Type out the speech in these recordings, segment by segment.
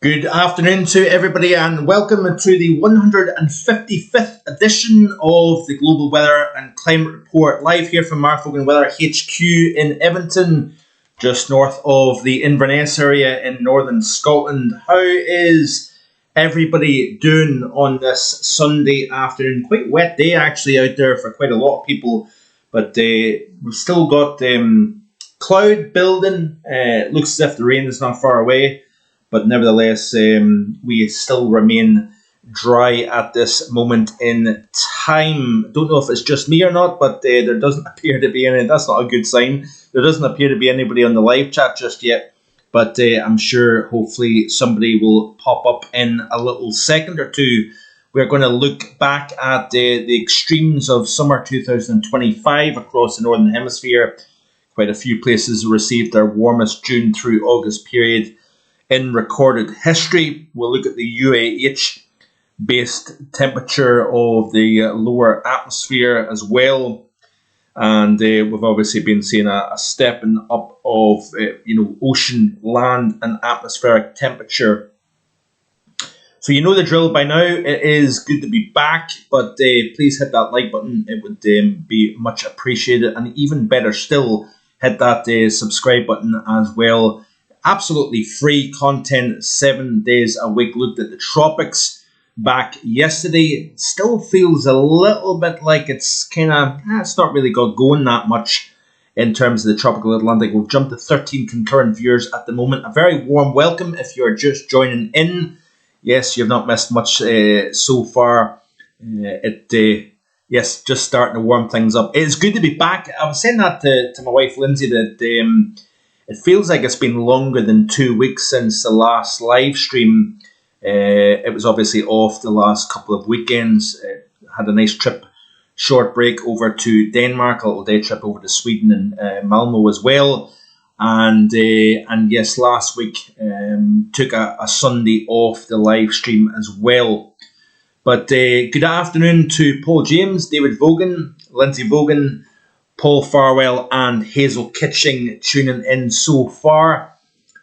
Good afternoon to everybody and welcome to the 155th edition of the Global Weather and Climate Report, live here from Vogan Weather HQ in Edmonton, just north of the Inverness area in northern Scotland. How is everybody doing on this Sunday afternoon? Quite wet day actually out there for quite a lot of people, but we've still got cloud building. It looks as if the rain is not far away. But nevertheless, we still remain dry at this moment in time. Don't know if it's just me or not, but there doesn't appear to be any. That's not a good sign. There doesn't appear to be anybody on the live chat just yet. But I'm sure hopefully somebody will pop up in a little second or two. We're going to look back at the extremes of summer 2025 across the Northern Hemisphere. Quite a few places received their warmest June through August period in recorded history. We'll look at the UAH-based temperature of the lower atmosphere as well. And we've obviously been seeing a stepping up of ocean, land and atmospheric temperature. So you know the drill by now. It is good to be back, but please hit that like button. It would be much appreciated. And even better still, hit that subscribe button as well. Absolutely free content, 7 days a week. Looked at the tropics back yesterday. Still feels a little bit like it's it's not really got going that much in terms of the tropical Atlantic. We've jumped to 13 concurrent viewers at the moment. A very warm welcome if you're just joining in. Yes, you've not missed much so far. Yes, just starting to warm things up. It's good to be back. I was saying that to my wife Lindsay that it feels like it's been longer than 2 weeks since the last live stream. It was obviously off the last couple of weekends. Had a nice trip, short break over to Denmark, a little day trip over to Sweden and Malmo as well. And yes, last week took a Sunday off the live stream as well. But good afternoon to Paul James, David Vogan, Lindsay Vogan, Paul Farwell and Hazel Kitching tuning in so far.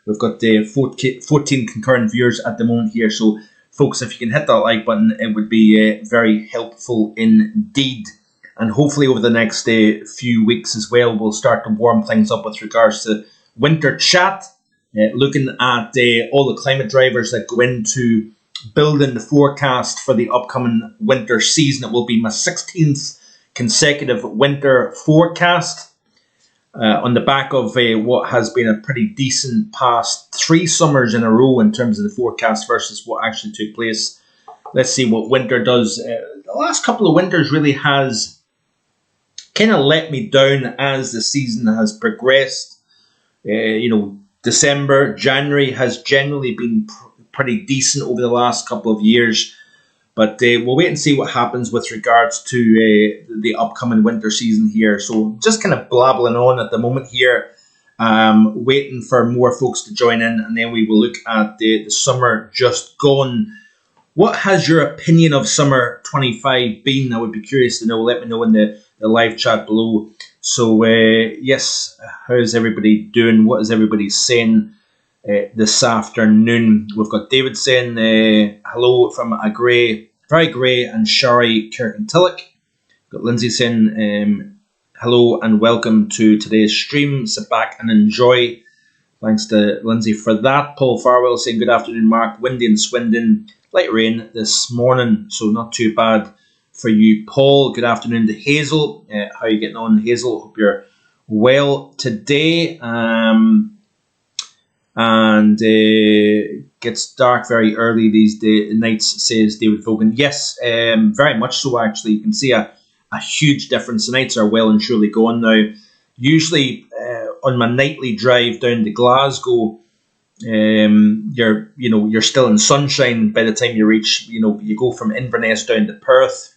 We've got 14 concurrent viewers at the moment here. So, folks, if you can hit that like button, it would be very helpful indeed. And hopefully over the next few weeks as well, we'll start to warm things up with regards to winter chat. Looking at all the climate drivers that go into building the forecast for the upcoming winter season. It will be my 16th consecutive winter forecast on the back of what has been a pretty decent past 3 summers in a row in terms of the forecast versus what actually took place. Let's see what winter does. The last couple of winters really has kind of let me down as the season has progressed. December, January has generally been pretty decent over the last couple of years. But we'll wait and see what happens with regards to the upcoming winter season here. So just kind of blabbling on at the moment here, waiting for more folks to join in. And then we will look at the summer just gone. What has your opinion of summer 25 been? I would be curious to know. Let me know in the live chat below. So yes, how's everybody doing? What is everybody saying this afternoon? We've got David saying hello from a very grey and showery Kirkintilloch. Got Lindsay saying hello and welcome to today's stream. Sit back and enjoy. Thanks to Lindsay for that. Paul Farwell saying good afternoon, Mark. Windy and Swindon. Light rain this morning, so not too bad for you, Paul. Good afternoon to Hazel. How are you getting on, Hazel? Hope you're well today. And gets dark very early these nights, says David Vogan. Yes, very much so, actually. You can see a huge difference. The nights are well and truly gone now. Usually on my nightly drive down to Glasgow, you're still in sunshine by the time you reach, you go from Inverness down to Perth.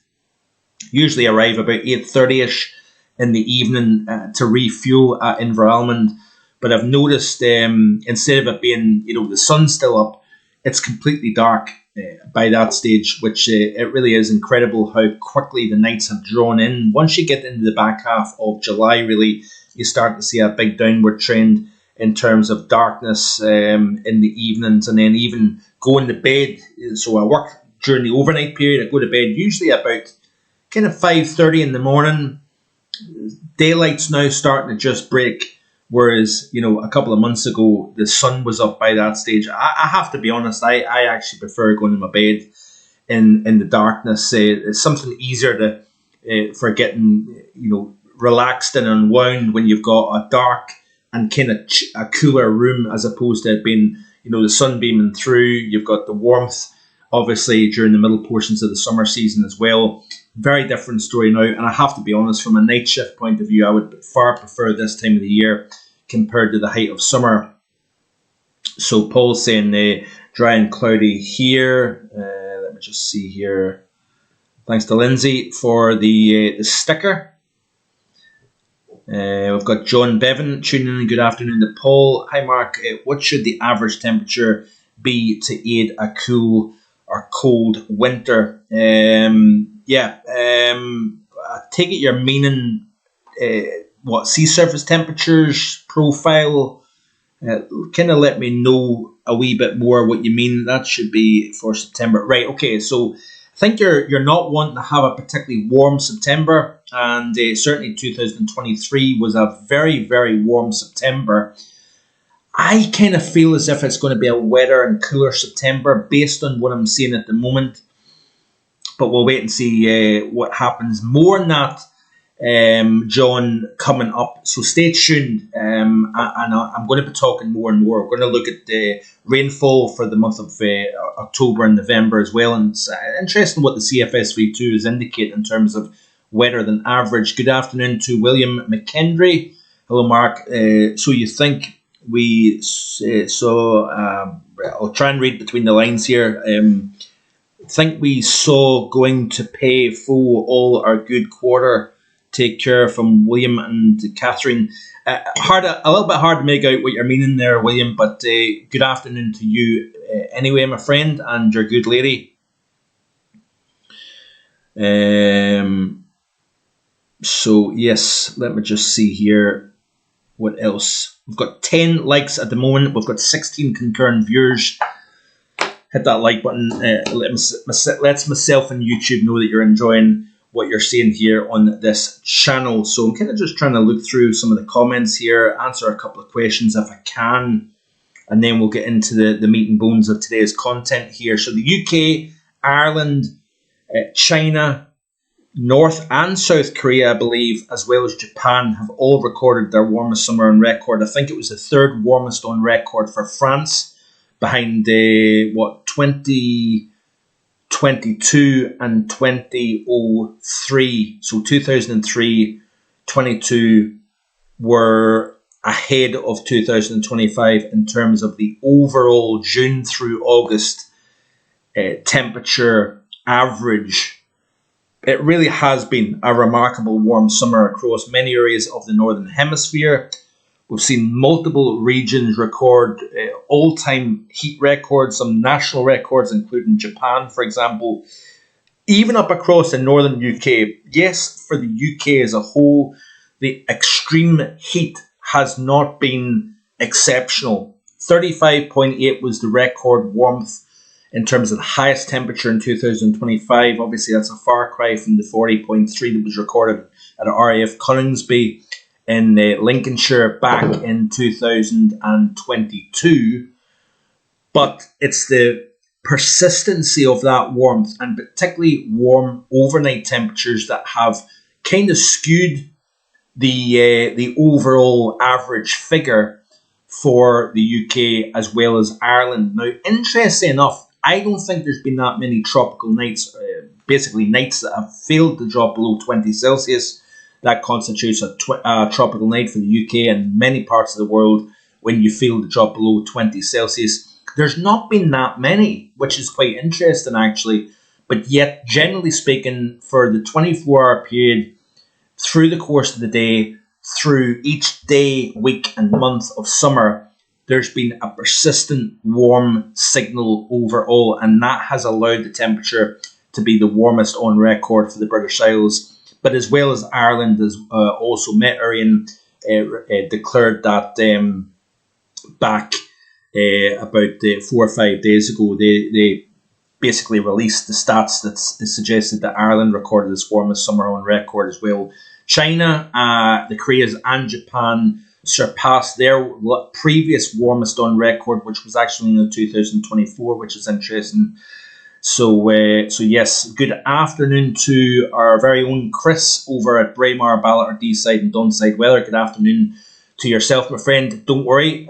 Usually arrive about 8:30ish in the evening to refuel at Inveralmond. But I've noticed instead of it being, the sun's still up, it's completely dark by that stage, which it really is incredible how quickly the nights have drawn in. Once you get into the back half of July, really, you start to see a big downward trend in terms of darkness in the evenings, and then even going to bed. So I work during the overnight period. I go to bed usually about kind of 5:30 in the morning. Daylight's now starting to just break, whereas, you know, a couple of months ago, the sun was up by that stage. I have to be honest, I actually prefer going to my bed in the darkness. It's something easier to for getting, you know, relaxed and unwound when you've got a dark and kind of a cooler room, as opposed to it being, you know, the sun beaming through. You've got the warmth, obviously, during the middle portions of the summer season as well. Very different story now, and I have to be honest, from a night shift point of view, I would far prefer this time of the year compared to the height of summer. So Paul's saying dry and cloudy here. Let me just see here. Thanks to Lindsay for the sticker. We've got John Bevan tuning in. Good afternoon to Paul. Hi Mark, what should the average temperature be to aid a cool or cold winter? I take it you're meaning what sea surface temperatures profile. Kind of let me know a wee bit more what you mean. That should be for September, right? Okay, so I think you're not wanting to have a particularly warm September, and certainly 2023 was a very, very warm September. I kind of feel as if it's going to be a wetter and cooler September based on what I'm seeing at the moment. But we'll wait and see what happens. More on that, John, coming up. So stay tuned. And I'm going to be talking more and more. We're going to look at the rainfall for the month of October and November as well. And it's interesting what the CFS32 is indicating in terms of wetter than average. Good afternoon to William McKendry. Hello, Mark. So you think we saw... I'll try and read between the lines here. Think we saw going to pay full all our good quarter. Take care, from William and Catherine. A little bit hard to make out what you're meaning there, William, but good afternoon to you anyway, my friend, and your good lady. So yes, let me just see here. What else? We've got 10 likes at the moment. We've got 16 concurrent viewers. Hit that like button. Lets myself and YouTube know that you're enjoying what you're seeing here on this channel. So I'm kind of just trying to look through some of the comments here, answer a couple of questions if I can, and then we'll get into the meat and bones of today's content here. So the UK, Ireland, China, North and South Korea, I believe, as well as Japan, have all recorded their warmest summer on record. I think it was the third warmest on record for France, behind 2022 and 2003. So 2003, 22 were ahead of 2025 in terms of the overall June through August temperature average. It really has been a remarkable warm summer across many areas of the Northern Hemisphere. We've seen multiple regions record all-time heat records, some national records, including Japan, for example, even up across the northern UK. Yes, for the UK as a whole, the extreme heat has not been exceptional. 35.8 was the record warmth in terms of the highest temperature in 2025. Obviously, that's a far cry from the 40.3 that was recorded at RAF Coningsby in Lincolnshire back in 2022. But it's the persistency of that warmth, and particularly warm overnight temperatures, that have kind of skewed the overall average figure for the UK as well as Ireland. Now, interesting enough, I don't think there's been that many tropical nights, basically nights that have failed to drop below 20 Celsius. That constitutes a tropical night for the UK and many parts of the world when you fail to drop below 20 Celsius. There's not been that many, which is quite interesting actually. But yet, generally speaking, for the 24-hour period, through the course of the day, through each day, week and month of summer, there's been a persistent warm signal overall, and that has allowed the temperature to be the warmest on record for the British Isles. But as well as Ireland, as also Met Éireann declared that back about 4 or 5 days ago. They basically released the stats that suggested that Ireland recorded its warmest summer on record as well. China, the Koreas and Japan surpassed their previous warmest on record, which was actually in 2024, which is interesting. So yes, good afternoon to our very own Chris over at Braemar, Ballater, Deeside and Donside Weather. Good afternoon to yourself, my friend. Don't worry,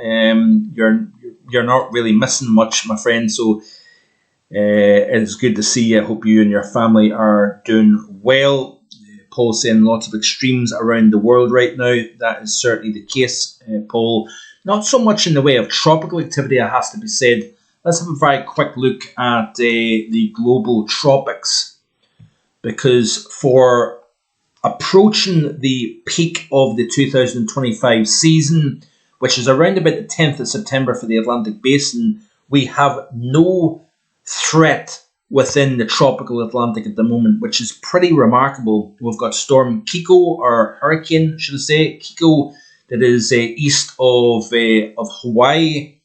you're not really missing much, my friend. So it's good to see you. I hope you and your family are doing well. Paul's saying lots of extremes around the world right now. That is certainly the case, Paul. Not so much in the way of tropical activity, it has to be said. Let's have a very quick look at the global tropics, because for approaching the peak of the 2025 season, which is around about the 10th of September for the Atlantic Basin, we have no threat within the tropical Atlantic at the moment, which is pretty remarkable. We've got Storm Kiko, or hurricane, should I say, Kiko, that is east of Hawaii.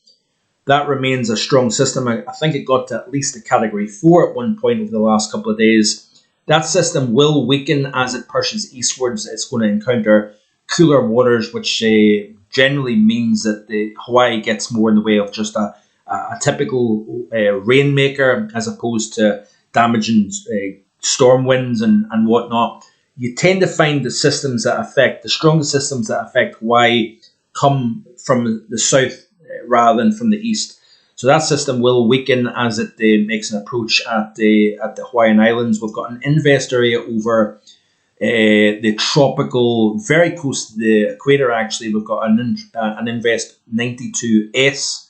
That remains a strong system. I think it got to at least a Category 4 at one point over the last couple of days. That system will weaken as it pushes eastwards. It's going to encounter cooler waters, which generally means that the Hawaii gets more in the way of just a typical rainmaker, as opposed to damaging storm winds and whatnot. You tend to find the strongest systems that affect Hawaii come from the south rather than from the east. So that system will weaken as it makes an approach at the Hawaiian Islands. We've got an invest area over the tropical, very close to the equator actually. We've got an invest 92S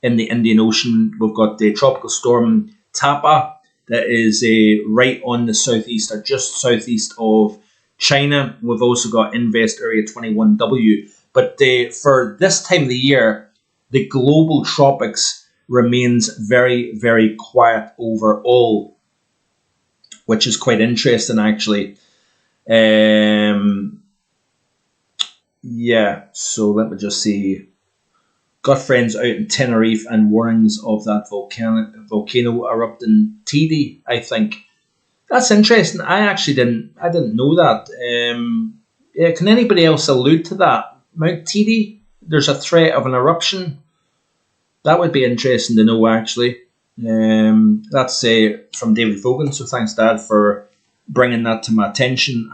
in the Indian Ocean. We've got the tropical storm Tapa that is right on the southeast, or just southeast of China. We've also got invest area 21W. But for this time of the year, the global tropics remains very, very quiet overall, which is quite interesting actually. Yeah, so let me just see. Got friends out in Tenerife and warnings of that volcano erupting TD, I think. That's interesting. I didn't know that. Yeah, can anybody else allude to that? Mount TD? There's a threat of an eruption. That would be interesting to know, actually. That's from David Vogan. So thanks, Dad, for bringing that to my attention.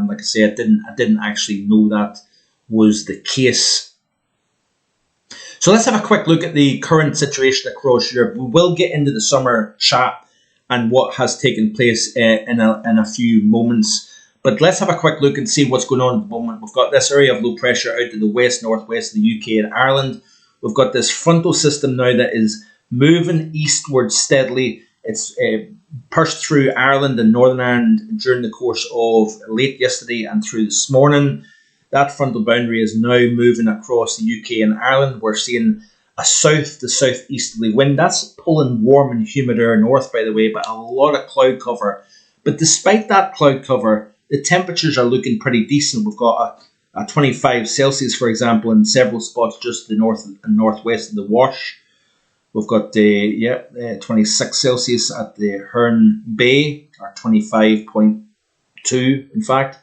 Like I say, I didn't actually know that was the case. So let's have a quick look at the current situation across Europe. We will get into the summer chat and what has taken place in a few moments. But let's have a quick look and see what's going on at the moment. We've got this area of low pressure out to the west-northwest of the UK and Ireland. We've got this frontal system now that is moving eastward steadily. It's pushed through Ireland and Northern Ireland during the course of late yesterday and through this morning. That frontal boundary is now moving across the UK and Ireland. We're seeing a south to southeasterly wind. That's pulling warm and humid air north, by the way, but a lot of cloud cover. But despite that cloud cover, the temperatures are looking pretty decent. We've got a 25 Celsius, for example, in several spots just to the north and northwest of the Wash. We've got 26 Celsius at the Herne Bay, or 25.2, in fact.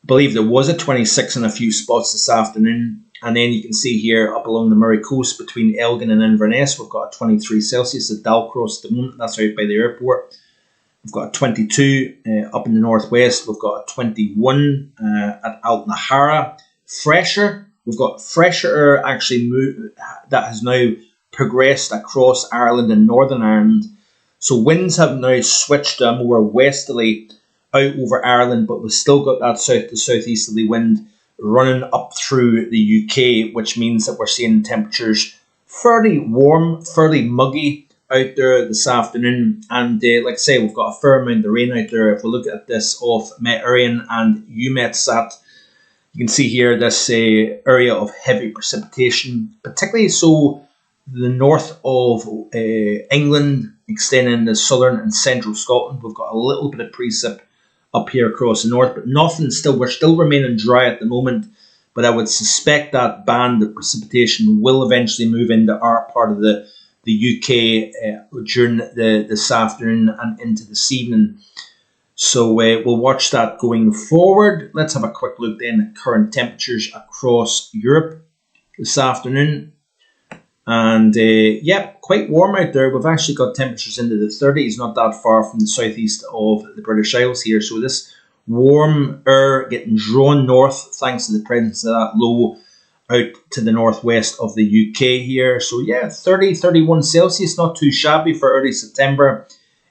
I believe there was a 26 in a few spots this afternoon. And then you can see here up along the Murray Coast between Elgin and Inverness, we've got a 23 Celsius at Dalcross at the moment. That's out by the airport. We've got a 22 up in the northwest. We've got a 21 at Altnahara. Fresher. We've got fresher air actually that has now progressed across Ireland and Northern Ireland. So winds have now switched to a more westerly out over Ireland, but we've still got that south to southeasterly wind running up through the UK, which means that we're seeing temperatures fairly warm, fairly muggy out there this afternoon. And like I say, we've got a fair amount of rain out there. If we look at this off Met Arian and UMETSAT, you can see here this area of heavy precipitation, particularly so the north of England, extending into southern and central Scotland. We've got a little bit of precip up here across the north, but nothing still. We're still remaining dry at the moment, but I would suspect that band of precipitation will eventually move into our part of the UK during this afternoon and into this evening. So we'll watch that going forward. Let's have a quick look then at current temperatures across Europe this afternoon. And quite warm out there. We've actually got temperatures into the 30s, not that far from the southeast of the British Isles here. So this warm air getting drawn north thanks to the presence of that low out to the northwest of the UK here. So 30, 31 Celsius, not too shabby for early September,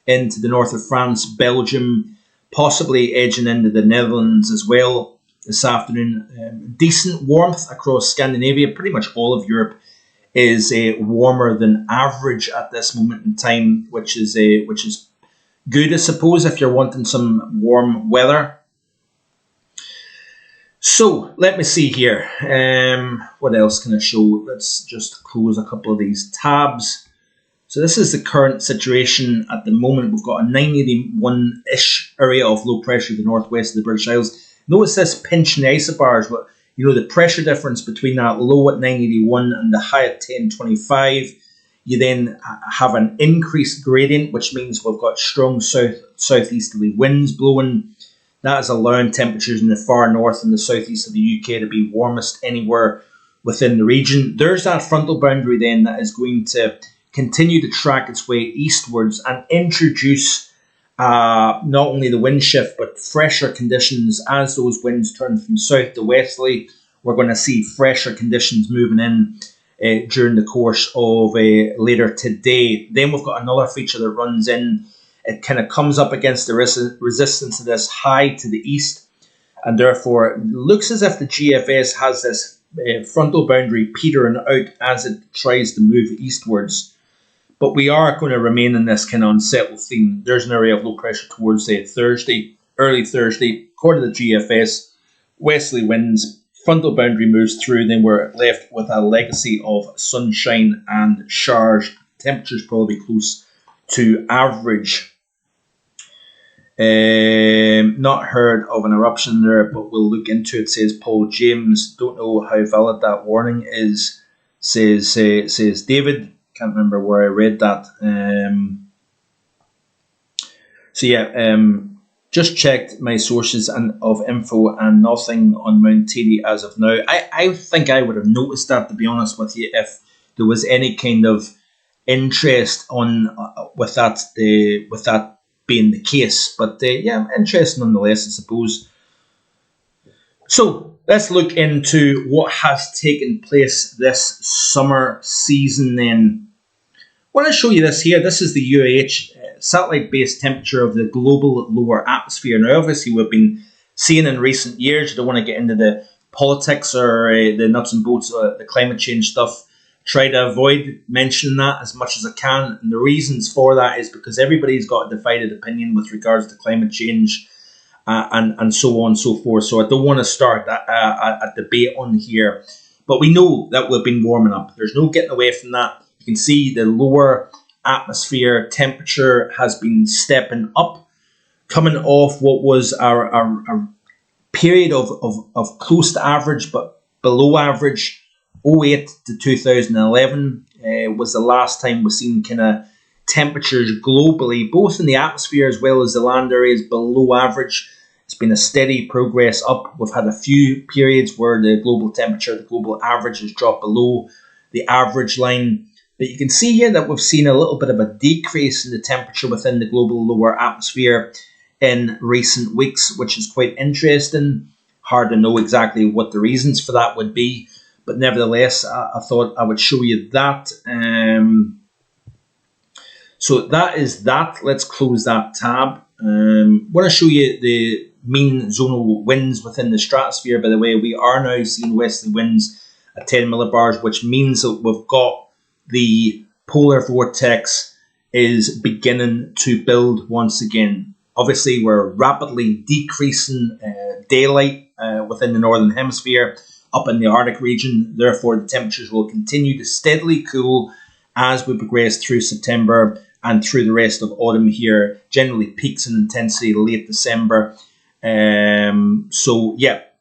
into the north of France, Belgium, possibly edging into the Netherlands as well this afternoon. Decent warmth across Scandinavia. Pretty much all of Europe is warmer than average at this moment in time, which is good, I suppose, if you're wanting some warm weather. So let me see here. What else can I show? Let's just close a couple of these tabs. So this is the current situation at the moment. We've got a 981-ish area of low pressure to the northwest of the British Isles. Notice this pinch in the isobars, but you know the pressure difference between that low at 981 and the high at 1025. You then have an increased gradient, which means we've got strong southeasterly winds blowing. That is allowing temperatures in the far north and the southeast of the UK to be warmest anywhere within the region. There's that frontal boundary then that is going to continue to track its way eastwards and introduce not only the wind shift but fresher conditions as those winds turn from south to westerly. We're going to see fresher conditions moving in during the course of later today. Then we've got another feature that runs in. It kind of comes up against the resistance of this high to the east, and therefore it looks as if the GFS has this frontal boundary petering out as it tries to move eastwards. But we are going to remain in this kind of unsettled theme. There's an area of low pressure towards Thursday, early Thursday, according to the GFS. Westerly winds, frontal boundary moves through, then we're left with a legacy of sunshine and showers. Temperatures probably close to average. Not heard of an eruption there, but we'll look into it, says Paul James. Don't know how valid that warning is, says David. Can't remember where I read that. Just checked my sources of info and nothing on Mount Teedy as of now. I think I would have noticed that, to be honest with you, if there was any kind of interest on with that being the case. But interesting nonetheless, I suppose. So let's look into what has taken place this summer season then. I want to show you this here. This is the UAH satellite-based temperature of the global lower atmosphere. Now, obviously, we've been seeing in recent years, I don't want to get into the politics or the nuts and bolts of the climate change stuff. Try to avoid mentioning that as much as I can. And the reasons for that is because everybody's got a divided opinion with regards to climate change and so on and so forth. So I don't want to start a debate on here. But we know that we've been warming up. There's no getting away from that. You can see the lower atmosphere temperature has been stepping up, coming off what was our period of close to average but below average. 2008 to 2011 was the last time we've seen kind of temperatures globally, both in the atmosphere as well as the land areas, below average. It's been a steady progress up. We've had a few periods where the global temperature, the global average, has dropped below the average line. But you can see here that we've seen a little bit of a decrease in the temperature within the global lower atmosphere in recent weeks, which is quite interesting. Hard to know exactly what the reasons for that would be. But nevertheless, I thought I would show you that. So that is that. Let's close that tab. I want to show you the mean zonal winds within the stratosphere. By the way, we are now seeing westerly winds at 10 millibars, which means that we've got the polar vortex is beginning to build once again. Obviously, we're rapidly decreasing daylight within the northern hemisphere up in the Arctic region. Therefore, the temperatures will continue to steadily cool as we progress through September and through the rest of autumn here. Generally peaks in intensity late December.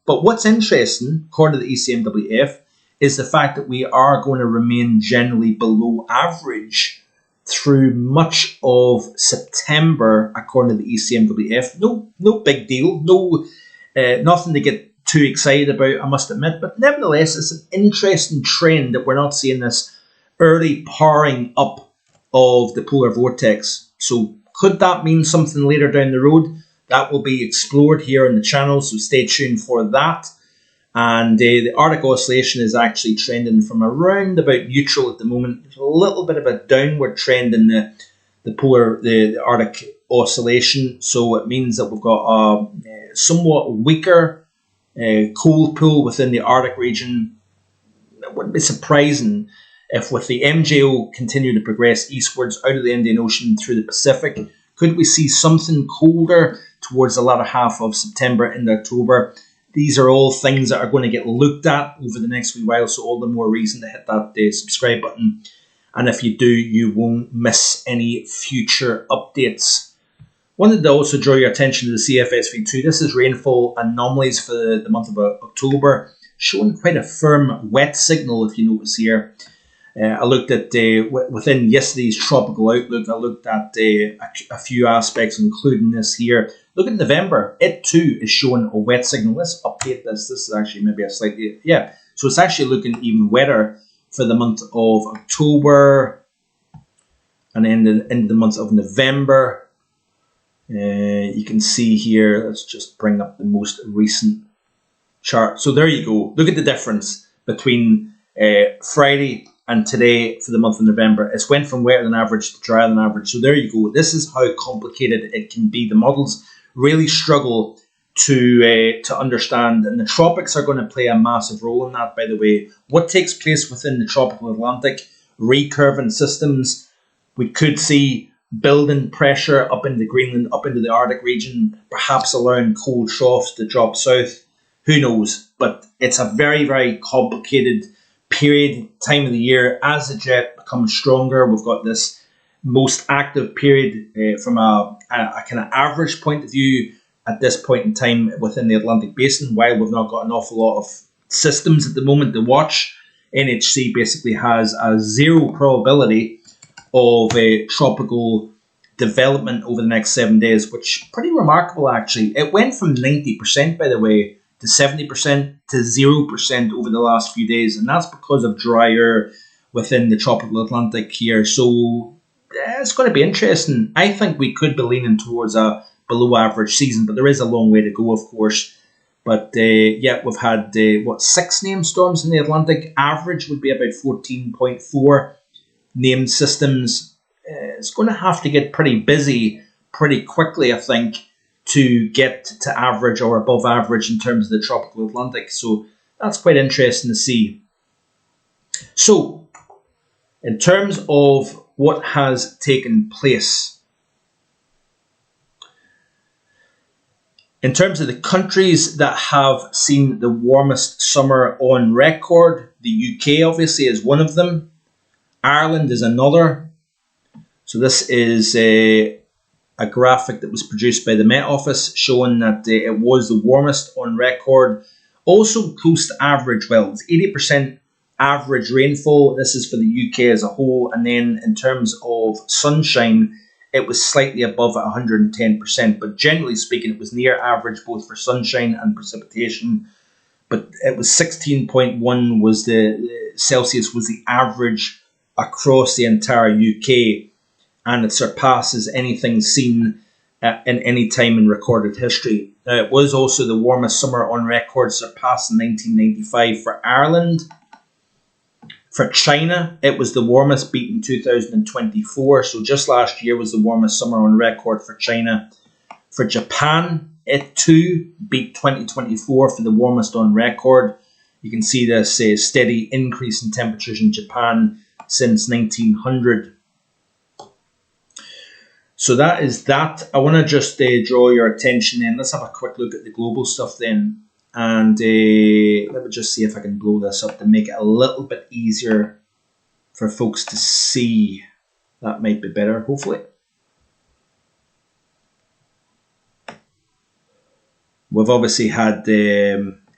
But what's interesting, according to the ECMWF, is the fact that we are going to remain generally below average through much of September, according to the ECMWF. No big deal. Nothing to get too excited about, I must admit. But nevertheless, it's an interesting trend that we're not seeing this early powering up of the polar vortex. So could that mean something later down the road? That will be explored here on the channel, so stay tuned for that. And the Arctic Oscillation is actually trending from around about neutral at the moment. There's a little bit of a downward trend in the Arctic Oscillation, so it means that we've got a somewhat weaker cold pool within the Arctic region. It wouldn't be surprising if, with the MJO continue to progress eastwards out of the Indian Ocean through the Pacific, could we see something colder towards the latter half of September into October? These are all things that are going to get looked at over the next wee while, so all the more reason to hit that subscribe button. And if you do, you won't miss any future updates. Wanted to also draw your attention to the CFSV2. This is rainfall anomalies for the month of October, showing quite a firm wet signal, if you notice here. I looked at, within yesterday's tropical outlook, I looked at a few aspects, including this here. Look at November. It too is showing a wet signal. Let's update this. This is actually maybe a slightly, yeah. So it's actually looking even wetter for the month of October and then in the month of November. You can see here, let's just bring up the most recent chart. So there you go. Look at the difference between Friday and today for the month of November. It's went from wetter than average to drier than average. So there you go. This is how complicated it can be. The models really struggle to understand, and the tropics are going to play a massive role in that, by the way. What takes place within the tropical Atlantic, recurving systems, we could see building pressure up into Greenland, up into the Arctic region, perhaps allowing cold troughs to drop south. Who knows? But it's a very, very complicated period, time of the year. As the jet becomes stronger, we've got this most active period from a kind of average point of view at this point in time within the Atlantic Basin. While we've not got an awful lot of systems at the moment to watch, NHC basically has a zero probability of a tropical development over the next 7 days, which is pretty remarkable actually. It went from 90%, by the way, to 70% to 0% over the last few days, and that's because of drier within the tropical Atlantic here. So it's going to be interesting. I think we could be leaning towards a below average season, but there is a long way to go, of course. But yeah, we've had 6 named storms in the Atlantic. Average would be about 14.4 named systems. It's going to have to get pretty busy pretty quickly, I think, to get to average or above average in terms of the tropical Atlantic. So that's quite interesting to see. So in terms of what has taken place, in terms of the countries that have seen the warmest summer on record, the UK obviously is one of them. Ireland is another. So this is a graphic that was produced by the Met Office showing that it was the warmest on record. Also close to average, well, it's 80% average rainfall. This is for the UK as a whole. And then in terms of sunshine, it was slightly above at 110%. But generally speaking, it was near average both for sunshine and precipitation. But it was 16.1 was the Celsius was the average across the entire UK. And it surpasses anything seen in any time in recorded history. It was also the warmest summer on record, surpassing 1995 for Ireland. For China, it was the warmest, beaten 2024. So just last year was the warmest summer on record for China. For Japan, it too beat 2024 for the warmest on record. You can see this steady increase in temperatures in Japan since 1900. So that is that. I want to just draw your attention then. Let's have a quick look at the global stuff then. And let me just see if I can blow this up to make it a little bit easier for folks to see. That might be better, hopefully. We've obviously had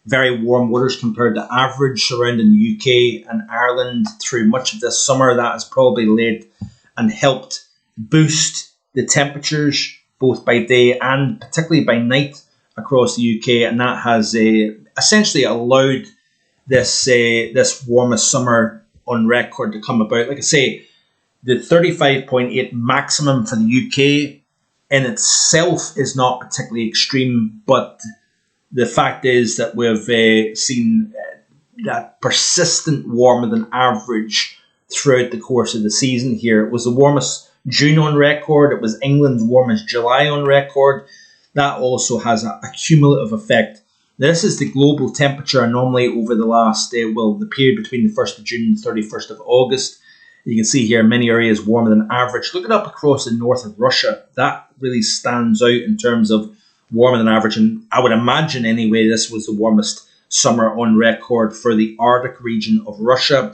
very warm waters compared to average surrounding the UK and Ireland through much of this summer. That has probably led and helped boost the temperatures both by day and particularly by night across the UK, and that has essentially allowed this warmest summer on record to come about. Like I say, the 35.8 maximum for the UK in itself is not particularly extreme, but the fact is that we've seen that persistent warmer than average throughout the course of the season here. It was the warmest June on record. It was England's warmest July on record. That also has a cumulative effect. This is the global temperature anomaly over the last, the period between the 1st of June and the 31st of August. You can see here many areas warmer than average. Look it up across the north of Russia. That really stands out in terms of warmer than average. And I would imagine anyway, this was the warmest summer on record for the Arctic region of Russia.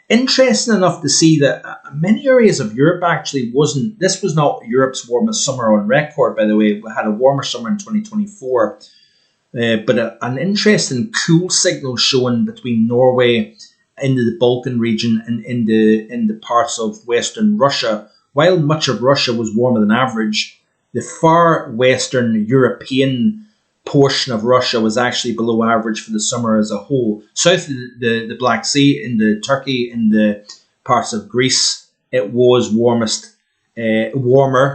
Interesting enough to see that many areas of Europe actually wasn't. This was not Europe's warmest summer on record, by the way. We had a warmer summer in 2024. But an interesting cool signal showing between Norway into the Balkan region and in the parts of western Russia. While much of Russia was warmer than average, the far western European portion of Russia was actually below average for the summer as a whole. South of the Black Sea, in the Turkey, in the parts of Greece, it was warmer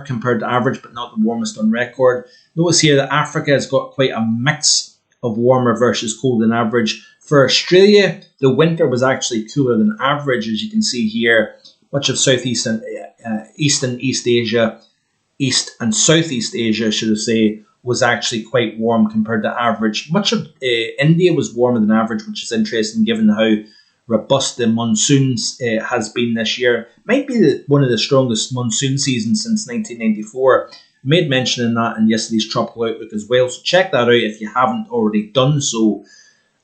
compared to average, but not the warmest on record. Notice here that Africa has got quite a mix of warmer versus colder than average. For Australia, the winter was actually cooler than average, as you can see here. Much of Southeast and East Asia, East and Southeast Asia, should I say, was actually quite warm compared to average. Much of India was warmer than average, which is interesting given how robust the monsoons has been this year. Might be one of the strongest monsoon seasons since 1994. I made mention in that in yesterday's Tropical Outlook as well, so check that out if you haven't already done so.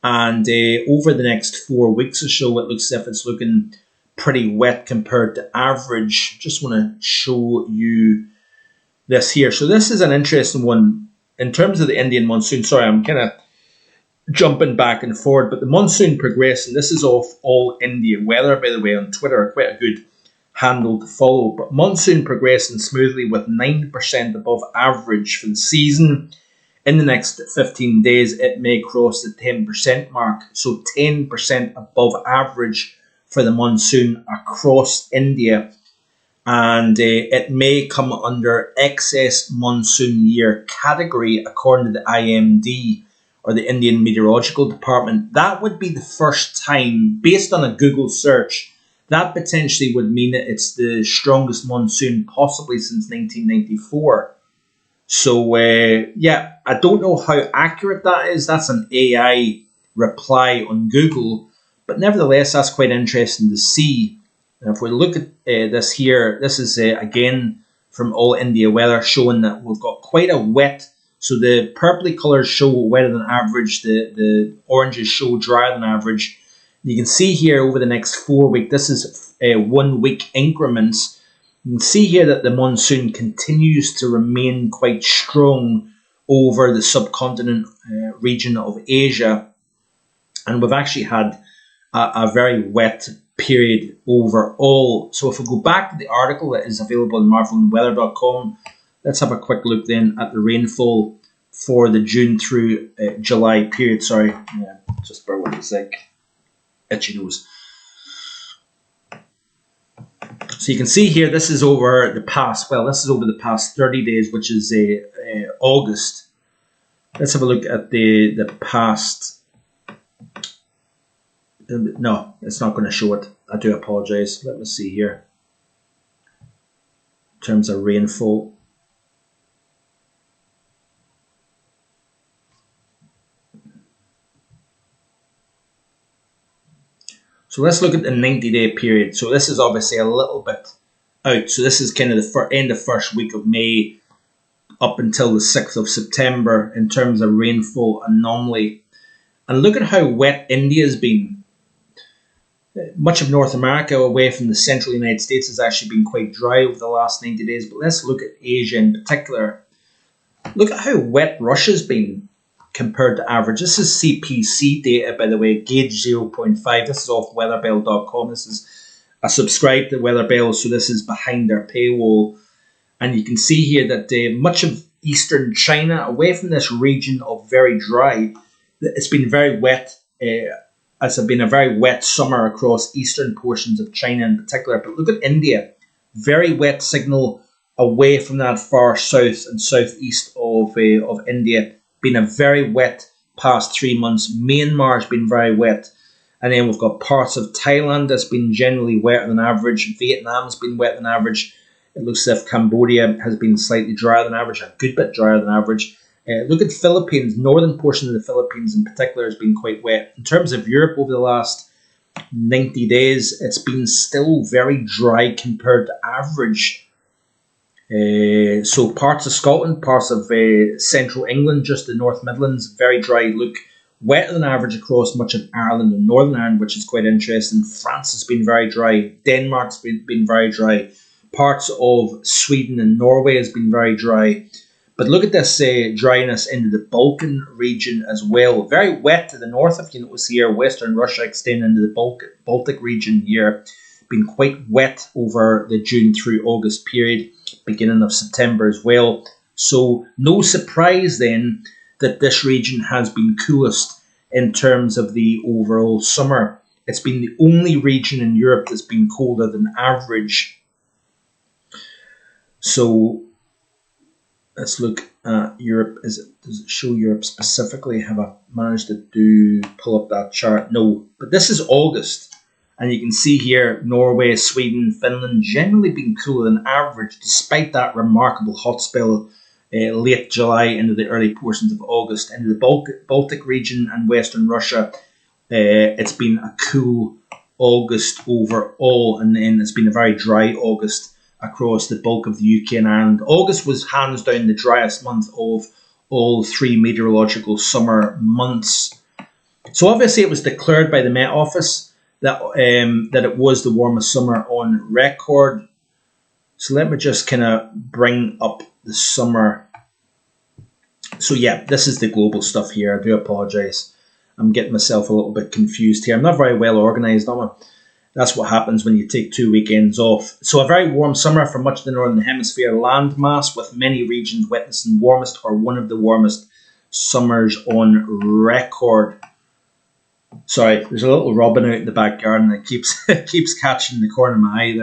And over the next 4 weeks or so, it looks as if it's looking pretty wet compared to average. Just want to show you this here. So this is an interesting one in terms of the Indian monsoon. Sorry, I'm kind of jumping back and forward, but the monsoon progressing. This is off All India Weather, by the way, on Twitter. Quite a good handle to follow. But monsoon progressing smoothly with 9% above average for the season. In the next 15 days, it may cross the 10% mark. So 10% above average for the monsoon across India. And it may come under excess monsoon year category according to the IMD, or the Indian Meteorological Department. That would be the first time, based on a Google search, that potentially would mean that it's the strongest monsoon possibly since 1994. So, I don't know how accurate that is. That's an AI reply on Google. But nevertheless, that's quite interesting to see. And if we look at this here, this is, again, from All India Weather, showing that we've got quite a wet. So the purpley colours show wetter than average. The oranges show drier than average. You can see here over the next 4 weeks, this is 1 week increments. You can see here that the monsoon continues to remain quite strong over the subcontinent region of Asia. And we've actually had a very wet period overall. So if we go back to the article that is available on marvelandweather.com, let's have a quick look then at the rainfall for the June through July period. Sorry, just bear with me a sec. Itchy nose. So you can see here, this is over the past, over the past 30 days, which is August. Let's have a look at the past. No, it's not going to show it. I do apologise. Let me see here. In terms of rainfall. So let's look at the 90-day period. So this is obviously a little bit out. So this is kind of the end of first week of May up until the 6th of September in terms of rainfall anomaly. And look at how wet India has been. Much of North America away from the central United States has actually been quite dry over the last 90 days. But let's look at Asia in particular. Look at how wet Russia's been compared to average. This is CPC data, by the way, gauge 0.5. This is off weatherbell.com. This is a subscribe to Weatherbell, so this is behind their paywall. And you can see here that much of eastern China, away from this region of very dry, it's been very wet. It's been a very wet summer across eastern portions of China in particular. But look at India, very wet signal away from that far south and southeast of India. Been a very wet past 3 months. Myanmar's been very wet. And then we've got parts of Thailand that's been generally wetter than average. Vietnam's been wetter than average. It looks as if Cambodia has been slightly drier than average, a good bit drier than average. Look at the Philippines. Northern portion of the Philippines in particular has been quite wet. In terms of Europe over the last 90 days, it's been still very dry compared to average. So parts of Scotland, parts of central England, just the North Midlands, very dry. Look, wetter than average across much of Ireland and Northern Ireland, which is quite interesting. France has been very dry. Denmark's been very dry. Parts of Sweden and Norway has been very dry. But look at this dryness into the Balkan region as well. Very wet to the north, if you notice here. Western Russia extending into the Baltic region here. Been quite wet over the June through August period, beginning of September as well. So no surprise then that this region has been coolest in terms of the overall summer. It's been the only region in Europe that's been colder than average. So let's look at Europe. Does it show Europe specifically? Have I managed to pull up that chart? No, but this is August. And you can see here, Norway, Sweden, Finland generally been cooler than average, despite that remarkable hot spell late July into the early portions of August. Into the Baltic region and Western Russia, it's been a cool August overall, and then it's been a very dry August across the bulk of the UK and Ireland. August was hands down the driest month of all 3 meteorological summer months. So obviously it was declared by the Met Office that it was the warmest summer on record. So let me just kind of bring up the summer. So yeah, this is the global stuff here. I do apologise. I'm getting myself a little bit confused here. I'm not very well organised, am I? That's what happens when you take 2 weekends off. So a very warm summer for much of the Northern Hemisphere landmass, with many regions witnessing warmest or one of the warmest summers on record. Sorry, there's a little robin out in the back garden that keeps catching the corner of my eye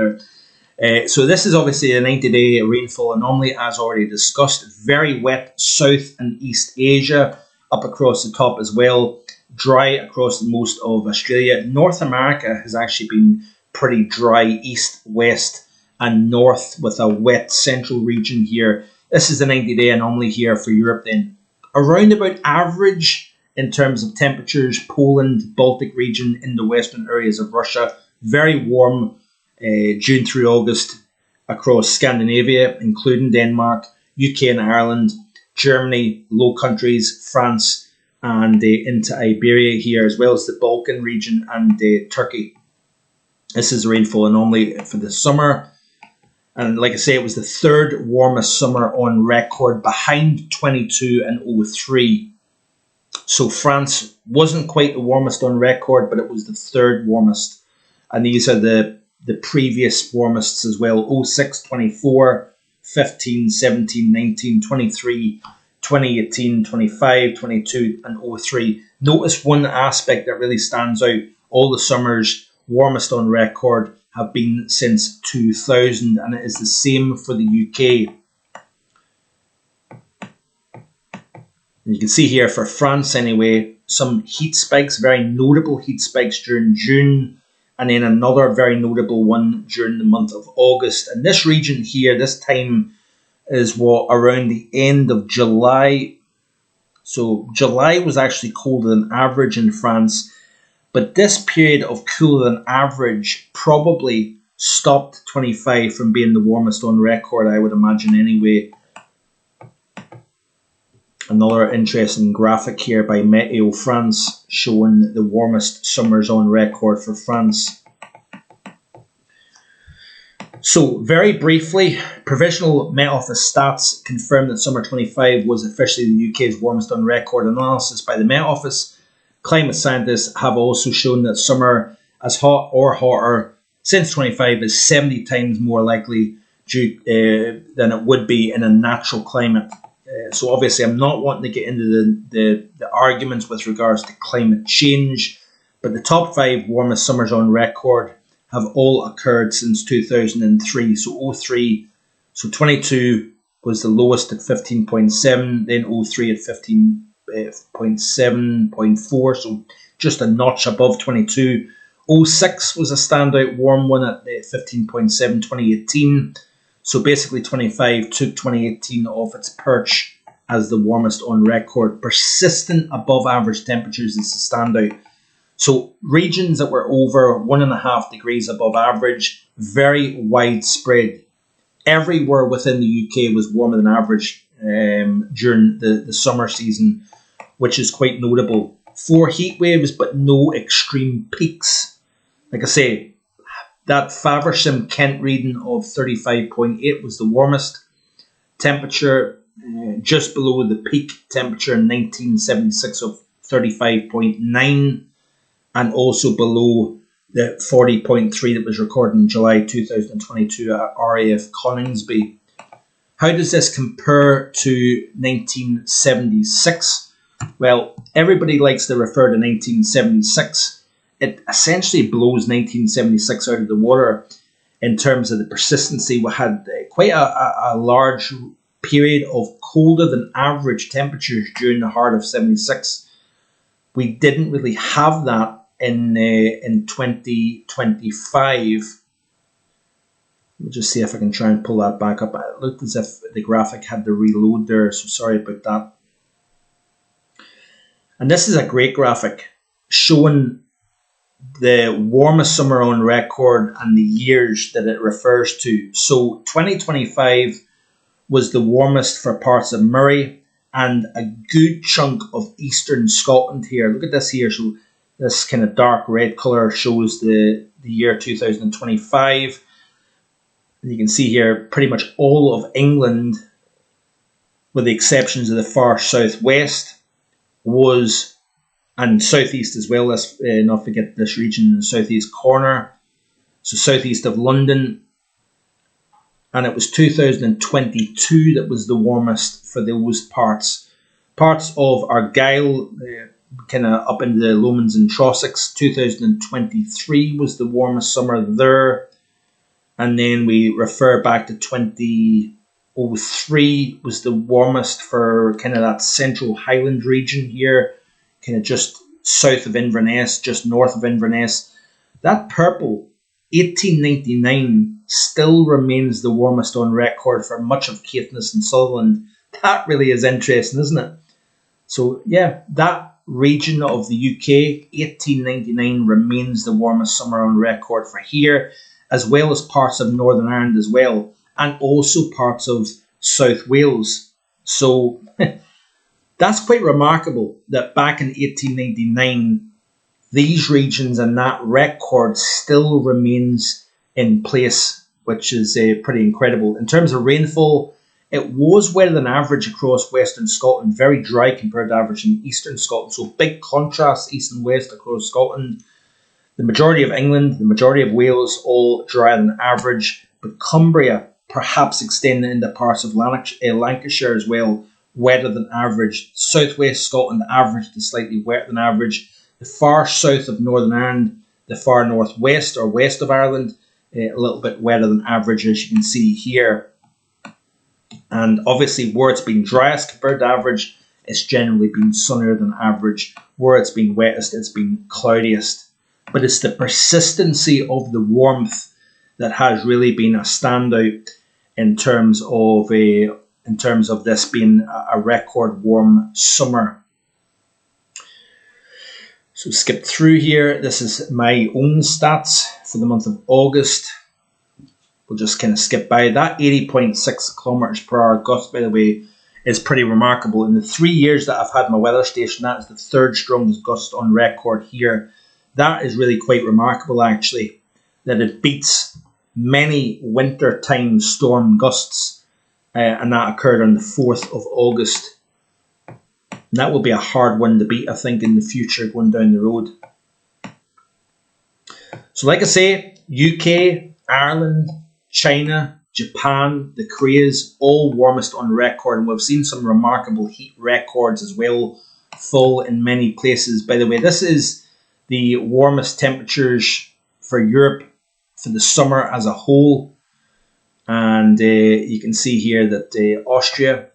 there. So this is obviously a 90-day rainfall anomaly, as already discussed. Very wet South and East Asia, up across the top as well. Dry across most of Australia. North America has actually been pretty dry, east, west, and north, with a wet central region here. This is the 90-day anomaly here for Europe then. Around about average in terms of temperatures. Poland, Baltic region, in the western areas of Russia. Very warm June through August across Scandinavia, including Denmark, UK and Ireland, Germany, Low Countries, France, and into Iberia here, as well as the Balkan region and Turkey. This is the rainfall anomaly for the summer. And like I say, it was the 3rd warmest summer on record, behind 22 and 03. So France wasn't quite the warmest on record, but it was the 3rd warmest. And these are the previous warmests as well. 06, 24, 15, 17, 19, 23, 2018, 25, 22, and 03. Notice one aspect that really stands out. All the summers warmest on record have been since 2000, and it is the same for the UK. And you can see here for France anyway, some heat spikes, very notable heat spikes during June, and then another very notable one during the month of August. And this region here, this time, is around the end of July. So July was actually colder than average in France, but this period of cooler than average probably stopped 25 from being the warmest on record, I would imagine anyway. Another interesting graphic here by Meteo France showing the warmest summers on record for France. So, very briefly, provisional Met Office stats confirm that summer 25 was officially the UK's warmest on record. Analysis by the Met Office climate scientists have also shown that summer as hot or hotter since 25 is 70 times more likely than it would be in a natural climate. So obviously I'm not wanting to get into the arguments with regards to climate change, but the top 5 warmest summers on record have all occurred since 2003. So 03, so 22 was the lowest at 15.7, then 03 at 15.7.4, so just a notch above 22. 06 was a standout warm one at 15.7, 2018. So basically 25 took 2018 off its perch as the warmest on record. Persistent above average temperatures is the standout. So regions that were over 1.5 degrees above average, very widespread. Everywhere within the UK was warmer than average during the summer season, which is quite notable. 4 heat waves, but no extreme peaks. Like I say, that Faversham Kent reading of 35.8 was the warmest temperature, just below the peak temperature in 1976 of 35.9, and also below the 40.3 that was recorded in July 2022 at RAF Coningsby. How does this compare to 1976? Well, everybody likes to refer to 1976. It essentially blows 1976 out of the water in terms of the persistency. We had quite a large period of colder than average temperatures during the heart of 76. We didn't really have that in 2025. We'll just see if I can try and pull that back up. It looked as if the graphic had to reload there, so sorry about that. And this is a great graphic showing the warmest summer on record and the years that it refers to. So 2025 was the warmest for parts of Moray and a good chunk of eastern Scotland here. Look at this here. So this kind of dark red colour shows the year 2025. And you can see here pretty much all of England, with the exceptions of the far southwest, was, and southeast as well. Let's not forget this region in the southeast corner. So southeast of London. And it was 2022 that was the warmest for those parts. Parts of Argyll, kind of up into the Lomans and Trossachs. 2023 was the warmest summer there. And then we refer back to 2003 was the warmest for kind of that central Highland region here, kind of just south of Inverness, just north of Inverness. That purple, 1899, still remains the warmest on record for much of Caithness and Sutherland. That really is interesting, isn't it? So yeah, that region of the UK, 1899, remains the warmest summer on record for here, as well as parts of Northern Ireland as well, and also parts of South Wales. So that's quite remarkable that back in 1899, these regions and that record still remains in place, which is pretty incredible. In terms of rainfall, it was wetter than average across Western Scotland, very dry compared to average in Eastern Scotland. So big contrast east and west across Scotland. The majority of England, the majority of Wales, all drier than average. But Cumbria, perhaps extending into parts of Lancashire as well, wetter than average. Southwest Scotland, average to slightly wetter than average. The far south of Northern Ireland, the far northwest or west of Ireland, a little bit wetter than average, as you can see here. And obviously, where it's been driest compared to average, it's generally been sunnier than average. Where it's been wettest, it's been cloudiest. But it's the persistency of the warmth that has really been a standout in terms of this being a record warm summer. So skip through here. This is my own stats for the month of August. We'll just kind of skip by that. 80.6 kilometers per hour gust, by the way, is pretty remarkable. In the 3 years that I've had my weather station, that is the third strongest gust on record here. That is really quite remarkable, actually, that it beats many wintertime storm gusts, and that occurred on the 4th of August. And that will be a hard one to beat, I think, in the future going down the road. So like I say, UK, Ireland, China, Japan, the Koreas, all warmest on record. And we've seen some remarkable heat records as well fall in many places. By the way, this is the warmest temperatures for Europe for the summer as a whole. And you can see here that Austria,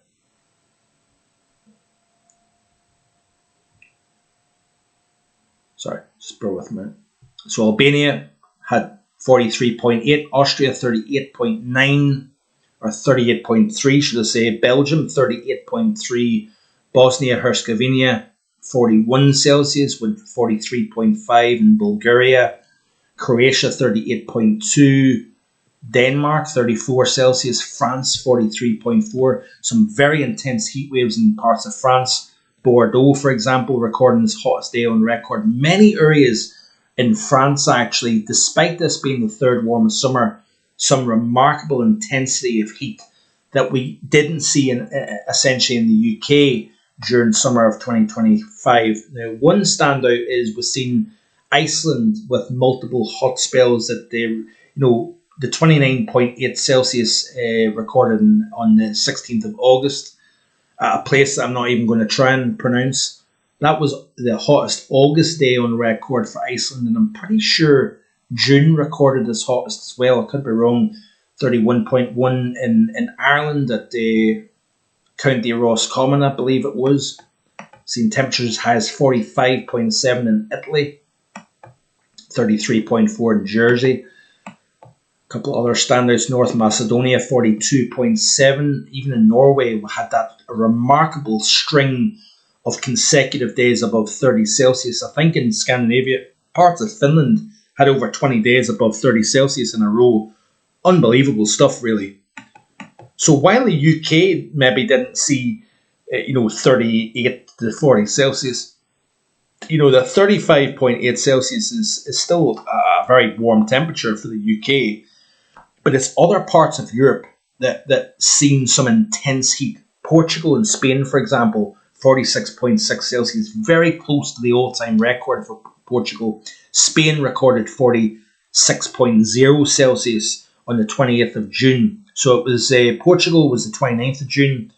sorry, just bear with me. So Albania had 43.8, Austria 38.9, or 38.3 should I say, Belgium 38.3, Bosnia-Herzegovina 41 Celsius with 43.5 in Bulgaria, Croatia 38.2, Denmark 34 Celsius, France 43.4, some very intense heat waves in parts of France. Bordeaux, for example, recording its hottest day on record. Many areas in France, actually, despite this being the third warmest summer, some remarkable intensity of heat that we didn't see essentially in the UK during summer of 2025. Now, one standout is we've seen Iceland with multiple hot spells that the 29.8 Celsius recorded on the 16th of August at a place that I'm not even going to try and pronounce. That was the hottest August day on record for Iceland, and I'm pretty sure June recorded its hottest as well. I could be wrong. 31.1 in Ireland at the County Roscommon, I believe it was. Seen temperatures as high as 45.7 in Italy, 33.4 in Jersey. A couple of other standouts, North Macedonia, 42.7. Even in Norway, we had that remarkable string of consecutive days above 30 Celsius. I think in Scandinavia, parts of Finland had over 20 days above 30 Celsius in a row. Unbelievable stuff, really. So while the UK maybe didn't see, 38 to 40 Celsius, the 35.8 Celsius is still a very warm temperature for the UK. But it's other parts of Europe that seen some intense heat. Portugal and Spain, for example, 46.6 Celsius, very close to the all-time record for Portugal. Spain recorded 46.0 Celsius on the 28th of June. So it was Portugal was the 29th of June,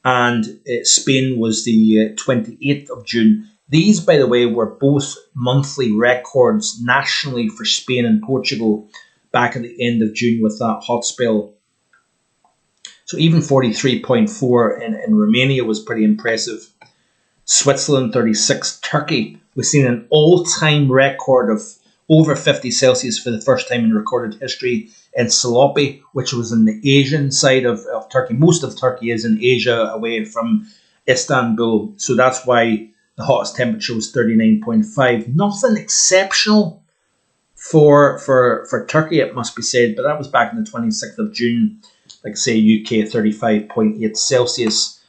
and Spain was the 28th of June. These, by the way, were both monthly records nationally for Spain and Portugal back at the end of June with that hot spell. So even 43.4 in Romania was pretty impressive. Switzerland 36, Turkey. We've seen an all-time record of over 50 Celsius for the first time in recorded history in Salopi, which was in the Asian side of Turkey. Most of Turkey is in Asia, away from Istanbul. So that's why the hottest temperature was 39.5. Nothing exceptional for Turkey, it must be said, but that was back on the 26th of June. Like say UK 35.8 Celsius.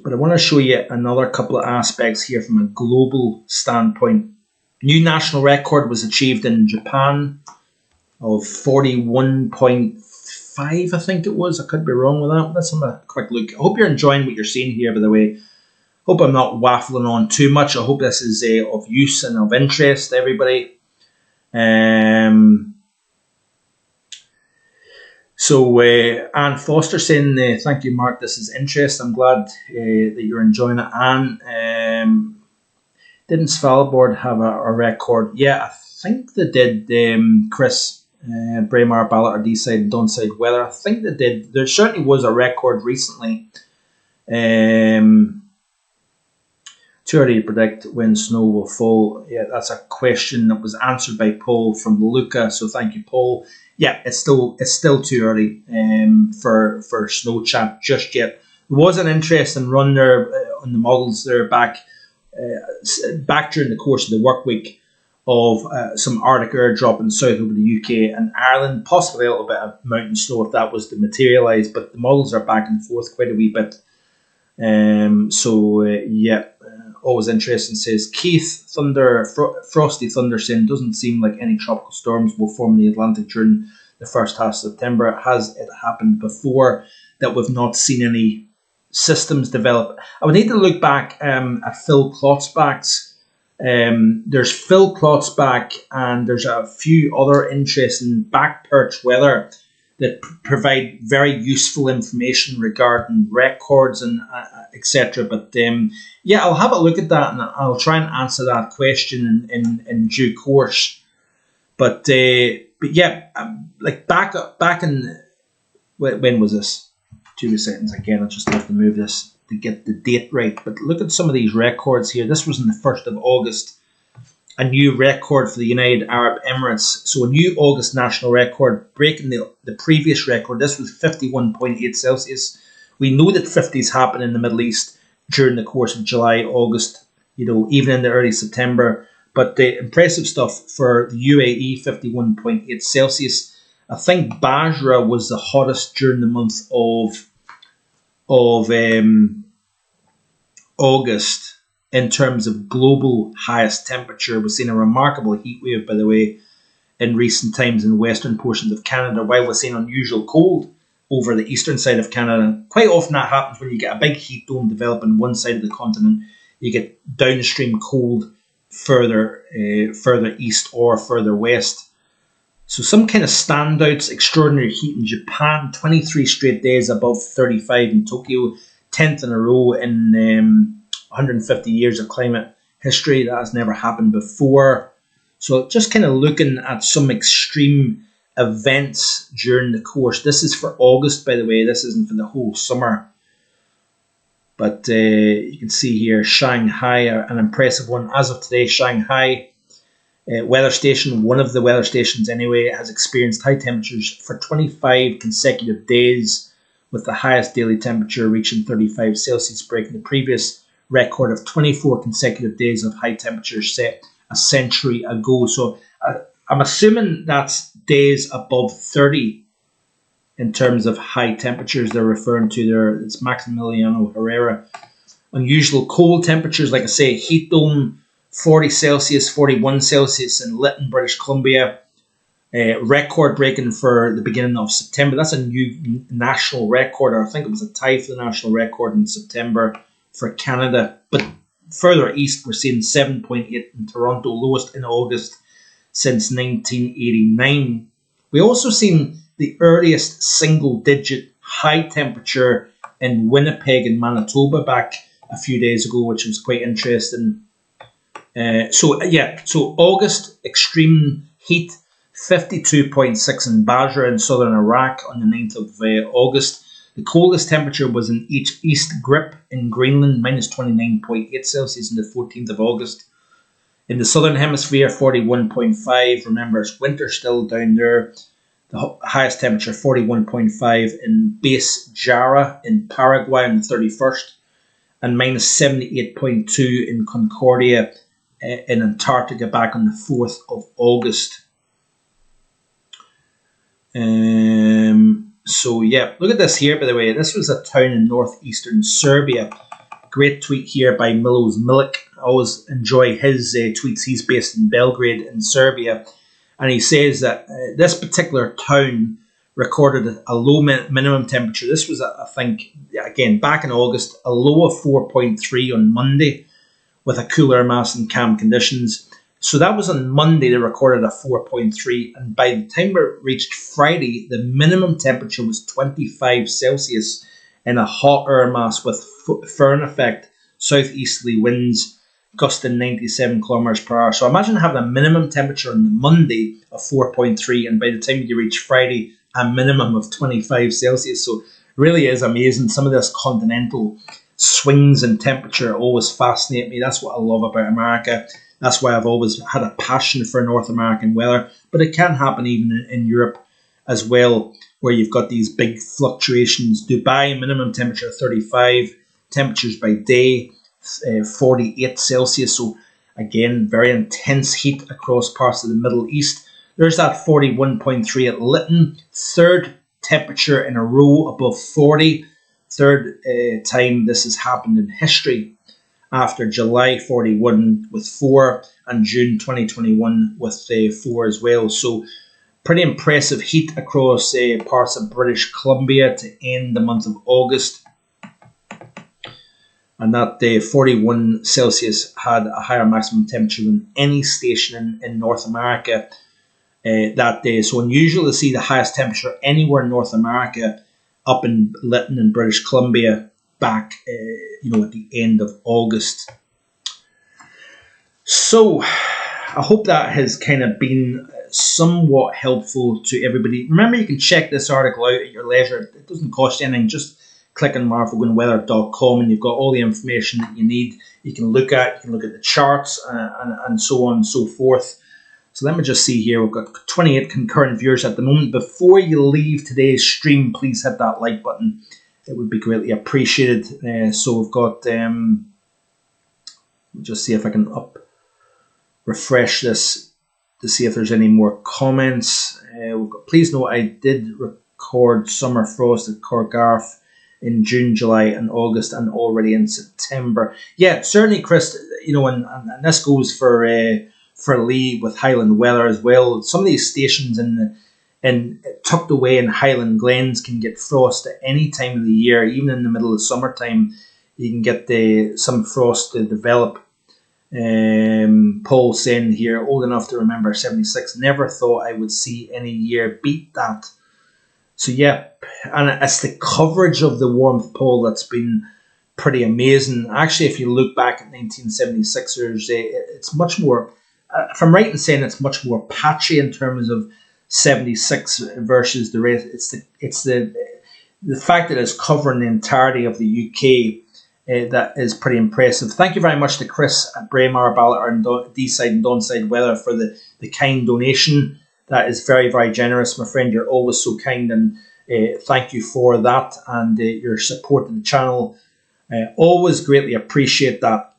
But I want to show you another couple of aspects here from a global standpoint. New national record was achieved in Japan of 41.5, I think it was. I could be wrong with that. Let's have a quick look. I hope you're enjoying what you're seeing here, by the way. Hope I'm not waffling on too much. I hope this is of use and of interest to everybody. So Anne Foster saying, thank you, Mark, this is interest. I'm glad that you're enjoying it, Anne. Didn't Svalbard have a record? Yeah, I think they did, Chris. Braemar, Ballot, or D-side, Donside weather. I think they did. There certainly was a record recently. Too early to predict when snow will fall. Yeah, that's a question that was answered by Paul from Luca. So thank you, Paul. Yeah, it's still too early for snow chat just yet. There was an interesting run there on the models there back during the course of the work week of some Arctic air dropping south over the UK and Ireland, possibly a little bit of mountain snow if that was to materialise, but the models are back and forth quite a wee bit. always interesting, says Keith, frosty thunder saying, doesn't seem like any tropical storms will form in the Atlantic during the first half of September. Has it happened before that we've not seen any systems develop? I would need to look back at Phil Klotzbach's. There's Phil Klotzbach and there's a few other interesting back perch weather that provide very useful information regarding records and etc. But yeah, I'll have a look at that and I'll try and answer that question in due course. But yeah, like back in, when was this? 2 seconds again. I just have to move this to get the date right. But look at some of these records here. This was on the 1st of August. A new record for the United Arab Emirates. So a new August national record, breaking the previous record. This was 51.8 Celsius. We know that 50s happen in the Middle East during the course of July, August, even in the early September. But the impressive stuff for the UAE, 51.8 Celsius. I think Basra was the hottest during the month of August. In terms of global highest temperature, we've seen a remarkable heat wave, by the way, in recent times in western portions of Canada, while we're seeing unusual cold over the eastern side of Canada. Quite often that happens when you get a big heat dome develop on one side of the continent. You get downstream cold further east or further west. So some kind of standouts: extraordinary heat in Japan, 23 straight days above 35 in Tokyo, 10th in a row in 150 years of climate history. That has never happened before. So just kind of looking at some extreme events during the course. This is for August, by the way. This isn't for the whole summer. But you can see here Shanghai, an impressive one. As of today, Shanghai weather station, one of the weather stations anyway, has experienced high temperatures for 25 consecutive days, with the highest daily temperature reaching 35 Celsius, breaking the previous record of 24 consecutive days of high temperatures set a century ago. So I'm assuming that's days above 30 in terms of high temperatures they're referring to there. It's Maximiliano Herrera. Unusual cold temperatures, like I say, heat dome, 40 Celsius, 41 Celsius in Lytton, British Columbia. Record breaking for the beginning of September. That's a new national record, or I think it was a tie for the national record in September for Canada. But further east, we're seeing 7.8 in Toronto, lowest in August since 1989. We also seen the earliest single-digit high temperature in Winnipeg in Manitoba back a few days ago, which was quite interesting. So August, extreme heat, 52.6 in Basra in southern Iraq on the 9th of August. The coldest temperature was in East Grip in Greenland, minus 29.8 Celsius on the 14th of August. In the southern hemisphere, 41.5. Remember, it's winter still down there. The highest temperature, 41.5 in Base Jara in Paraguay on the 31st. And minus 78.2 in Concordia in Antarctica back on the 4th of August. So yeah, look at this here, by the way. This was a town in northeastern Serbia. Great tweet here by Milos Milik. I always enjoy his tweets. He's based in Belgrade in Serbia. And he says that this particular town recorded a low minimum temperature. This was, I think, again, back in August, a low of 4.3 on Monday with a cool air mass and calm conditions. So that was on Monday, they recorded a 4.3, and by the time it reached Friday, the minimum temperature was 25 Celsius in a hot air mass with Föhn effect, southeasterly winds gusting 97 kilometers per hour. So imagine having a minimum temperature on the Monday of 4.3, and by the time you reach Friday, a minimum of 25 Celsius. So it really is amazing. Some of this continental swings in temperature always fascinate me. That's what I love about America. That's why I've always had a passion for North American weather. But it can happen even in Europe as well, where you've got these big fluctuations. Dubai, minimum temperature 35, temperatures by day 48 Celsius. So again, very intense heat across parts of the Middle East. There's that 41.3 at Lytton, third temperature in a row above 40. Third time this has happened in history. after July 41 with 4 and June 2021 with 4 as well. So pretty impressive heat across parts of British Columbia to end the month of August. And that 41 Celsius had a higher maximum temperature than any station in North America that day. So unusual to see the highest temperature anywhere in North America up in Lytton in British Columbia back at the end of August. So I hope that has kind of been somewhat helpful to everybody. Remember, you can check this article out at your leisure. It doesn't cost you anything. Just click on markvoganweather.com and you've got all the information that you need. You can look at the charts and so on and so forth. So let me just see here. We've got 28 concurrent viewers at the moment. Before you leave today's stream, please hit that like button. It would be greatly appreciated. So we've got, just see if I can refresh this to see if there's any more comments. We've got, please note I did record summer frost at Corgarth in June, July and August and already in September. Yeah, certainly, Chris, and this goes for Lee with Highland weather as well. Some of these stations in tucked away in Highland Glens can get frost at any time of the year, even in the middle of summertime. You can get some frost to develop. Paul saying here, old enough to remember 76. Never thought I would see any year beat that. So yeah, and it's the coverage of the warmth, Paul, that's been pretty amazing. Actually, if you look back at 1976, it's much more. If I'm right in saying it's much more patchy in terms of 76 versus the rest. It's the fact that it's covering the entirety of the UK that is pretty impressive. Thank you very much to Chris at Braemar, Ballater and Deeside and Donside Weather for the kind donation. That is very, very generous, my friend. You're always so kind, and thank you for that and your support of the channel. Always greatly appreciate that.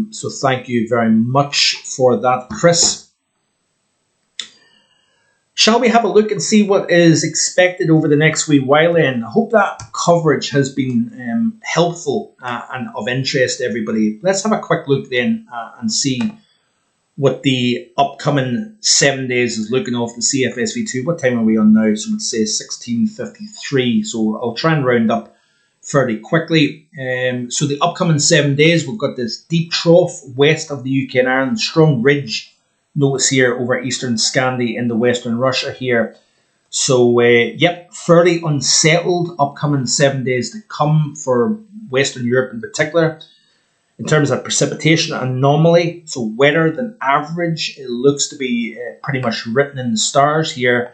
So thank you very much for that, Chris. Shall we have a look and see what is expected over the next wee while then? I hope that coverage has been helpful and of interest to everybody. Let's have a quick look then and see what the upcoming 7 days is looking off the CFSV2. What time are we on now? So let's say 16:53. So I'll try and round up fairly quickly. So the upcoming 7 days, we've got this deep trough west of the UK and Ireland, strong ridge. Notice here over eastern Scandi into western Russia here. So, fairly unsettled upcoming 7 days to come for Western Europe in particular. In terms of precipitation anomaly, so wetter than average, it looks to be pretty much written in the stars here.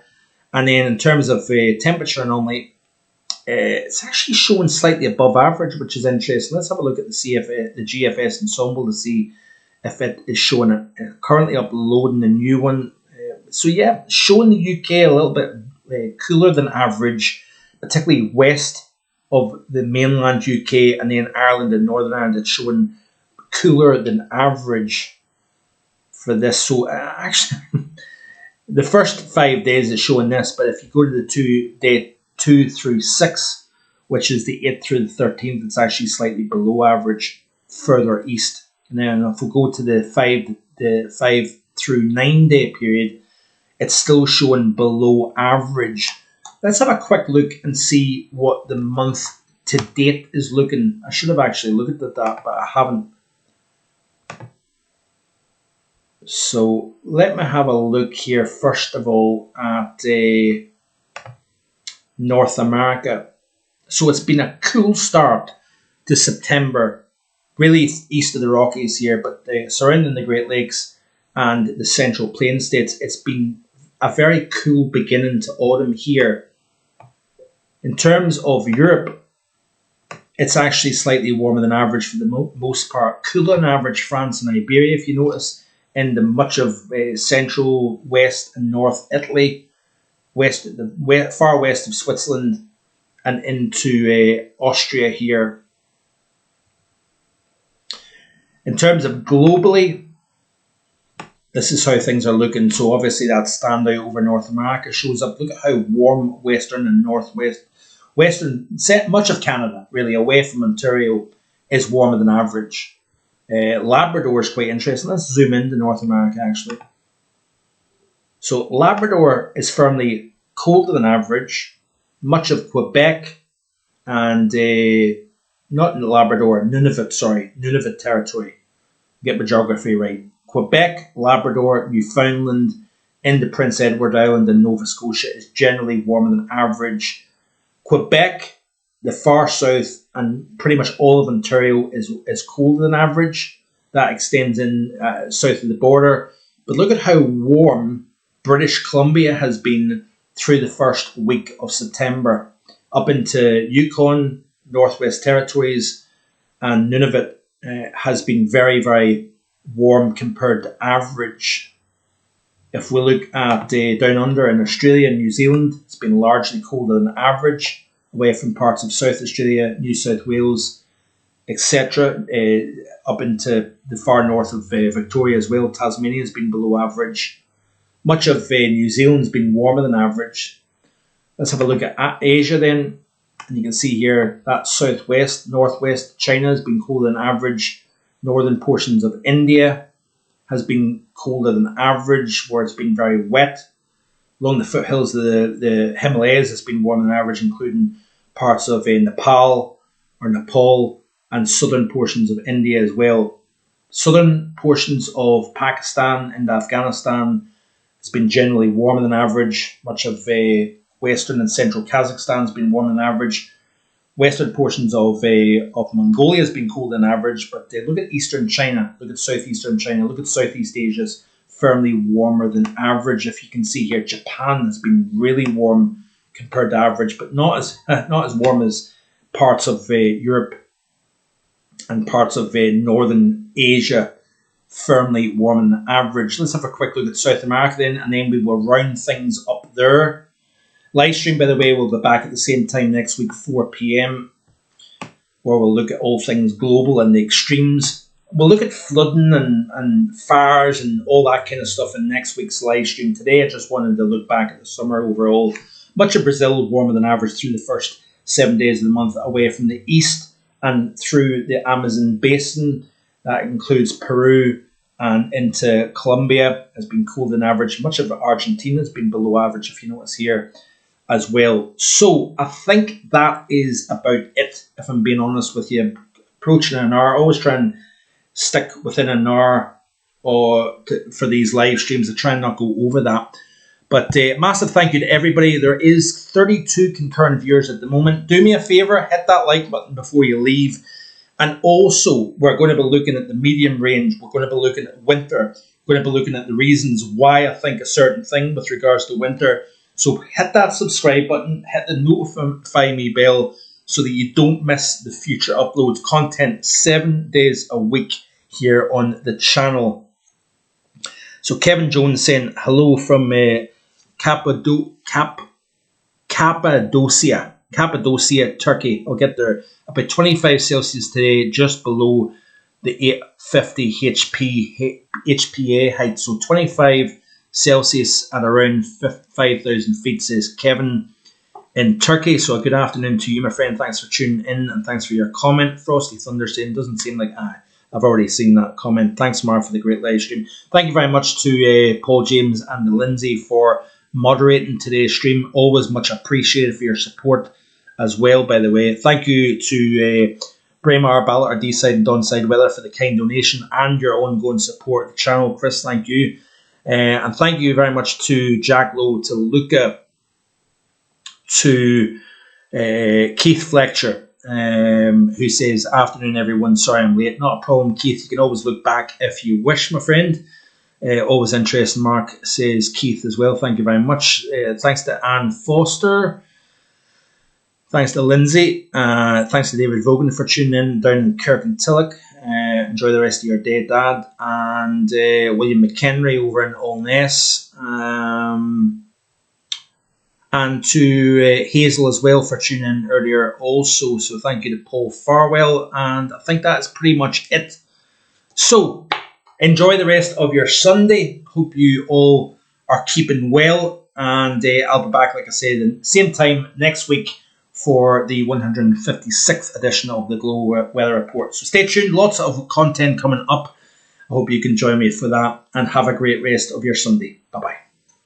And then in terms of temperature anomaly, it's actually showing slightly above average, which is interesting. Let's have a look at the GFS ensemble to see if it is showing it. Currently uploading the new one. So yeah, showing the UK a little bit cooler than average, particularly west of the mainland UK, and then Ireland and Northern Ireland, it's showing cooler than average for this. So actually, the first 5 days is showing this, but if you go to the day 2 through 6, which is the 8th through the 13th, it's actually slightly below average further east. And then if we go to the 5 through 9 day period, it's still showing below average. Let's have a quick look and see what the month to date is looking. I should have actually looked at that, but I haven't. So let me have a look here first of all at North America. So it's been a cool start to September. Really east of the Rockies here, but surrounding the Great Lakes and the Central Plains states, it's been a very cool beginning to autumn here. In terms of Europe, it's actually slightly warmer than average for the most part. Cooler than average France and Iberia, if you notice, in the much of central, west and north Italy, far west of Switzerland and into Austria here. In terms of globally, this is how things are looking. So obviously that standout over North America shows up. Look at how warm western and northwest, much of Canada, really away from Ontario, is warmer than average. Labrador is quite interesting. Let's zoom into North America actually. So Labrador is firmly colder than average. Much of Quebec and not in Labrador, Nunavut territory. Get my geography right. Quebec, Labrador, Newfoundland, into Prince Edward Island and Nova Scotia is generally warmer than average. Quebec, the far south, and pretty much all of Ontario is colder than average. That extends in south of the border. But look at how warm British Columbia has been through the first week of September, up into Yukon, Northwest Territories, and Nunavut has been very, very warm compared to average. If we look at down under in Australia and New Zealand, it's been largely colder than average, away from parts of South Australia, New South Wales, etc., up into the far north of Victoria as well. Tasmania has been below average. Much of New Zealand's been warmer than average. Let's have a look at Asia then. And you can see here that southwest, northwest China has been colder than average. Northern portions of India has been colder than average, where it's been very wet. Along the foothills of the Himalayas, it's been warmer than average, including parts of Nepal and southern portions of India as well. Southern portions of Pakistan and Afghanistan has been generally warmer than average. Much of western and central Kazakhstan has been warmer than average. Western portions of Mongolia has been colder than average. But look at eastern China, look at southeastern China, look at Southeast Asia's firmly warmer than average. If you can see here, Japan has been really warm compared to average, but not as warm as parts of Europe and parts of northern Asia, firmly warmer than average. Let's have a quick look at South America then, and then we will round things up there. Live stream, by the way, will be back at the same time next week, 4 p.m, where we'll look at all things global and the extremes. We'll look at flooding and fires and all that kind of stuff in next week's live stream. Today, I just wanted to look back at the summer overall. Much of Brazil warmer than average through the first 7 days of the month, away from the east and through the Amazon basin. That includes Peru and into Colombia, has been colder than average. Much of Argentina has been below average, if you notice here as well. So I think that is about it, if I'm being honest with you. Approaching an hour, I always try and stick within an hour for these live streams. I try and not go over that. But massive thank you to everybody. There is 32 concurrent viewers at the moment. Do me a favour, hit that like button before you leave. And also, we're going to be looking at the medium range. We're going to be looking at winter. We're going to be looking at the reasons why I think a certain thing with regards to winter. So hit that subscribe button, hit the notify me bell so that you don't miss the future uploads. Content 7 days a week here on the channel. So Kevin Jones saying hello from Cappadocia, Turkey. I'll get there. About 25 Celsius today, just below the 850 HPA height. So 25 Celsius at around 5,000 feet, says Kevin in Turkey. So a good afternoon to you, my friend. Thanks for tuning in and thanks for your comment. Frosty Thunder saying, doesn't seem like I've already seen that comment. Thanks, Mark, for the great live stream. Thank you very much to Paul James and Lindsay for moderating today's stream. Always much appreciated for your support as well, by the way. Thank you to Braemar, Ballard, D-Side and Donside Weather for the kind donation and your ongoing support of the channel. Chris, thank you. And thank you very much to Jack Lowe, to Luca, to Keith Fletcher, who says, afternoon everyone, sorry I'm late. Not a problem, Keith. You can always look back if you wish, my friend. Always interesting, Mark, says Keith as well. Thank you very much. Thanks to Anne Foster. Thanks to Lindsay. Thanks to David Vogan for tuning in down in Kirkintilloch. Enjoy the rest of your day, Dad. And William McHenry over in Allness. And to Hazel as well for tuning in earlier also. So thank you to Paul Farwell. And I think that's pretty much it. So enjoy the rest of your Sunday. Hope you all are keeping well. And I'll be back, like I said, the same time next week, for the 156th edition of the Global Weather Report. So stay tuned, lots of content coming up. I hope you can join me for that, and have a great rest of your Sunday. Bye-bye.